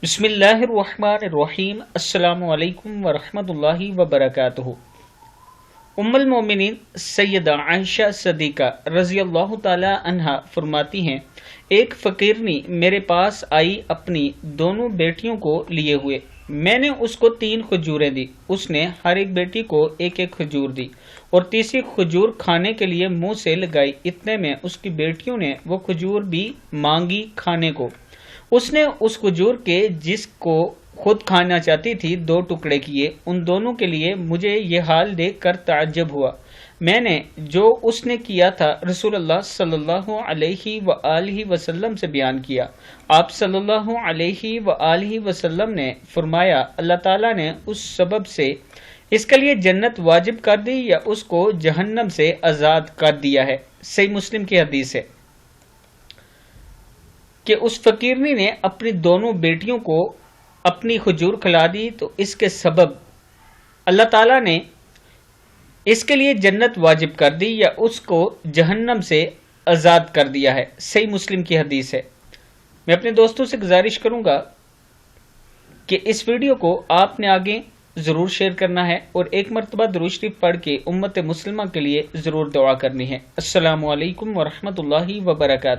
بسم اللہ الرحمن الرحیم۔ السلام علیکم ورحمۃ اللہ وبرکاتہ۔ ام المومنین سیدہ عائشہ صدیقہ رضی اللہ تعالی عنہا فرماتی ہیں، ایک فقیرنی میرے پاس آئی اپنی دونوں بیٹیوں کو لیے ہوئے۔ میں نے اس کو 3 کھجوریں دی۔ اس نے ہر ایک بیٹی کو ایک ایک کھجور دی اور تیسری کھجور کھانے کے لیے منہ سے لگائی۔ اتنے میں اس کی بیٹیوں نے وہ کھجور بھی مانگی کھانے کو۔ اس نے اس کھجور کے جس کو خود کھانا چاہتی تھی 2 ٹکڑے کیے۔ ان دونوں کے لیے مجھے یہ حال دیکھ کر تعجب ہوا۔ میں نے جو اس نے کیا تھا رسول اللہ صلی اللہ علیہ وآلہ وسلم سے بیان کیا۔ آپ صلی اللہ علیہ وآلہ وسلم نے فرمایا، اللہ تعالیٰ نے اس سبب سے اس کے لیے جنت واجب کر دی یا اس کو جہنم سے آزاد کر دیا ہے۔ صحیح مسلم کی حدیث ہے کہ اس فقیرنی نے اپنی دونوں بیٹیوں کو اپنی کھجور کھلا دی تو اس کے سبب اللہ تعالیٰ نے اس کے لیے جنت واجب کر دی یا اس کو جہنم سے آزاد کر دیا ہے۔ صحیح مسلم کی حدیث ہے۔ میں اپنے دوستوں سے گزارش کروں گا کہ اس ویڈیو کو آپ نے آگے ضرور شیئر کرنا ہے اور ایک مرتبہ درود شریف پڑھ کے امت مسلمہ کے لیے ضرور دعا کرنی ہے۔ السلام علیکم ورحمۃ اللہ وبرکاتہ۔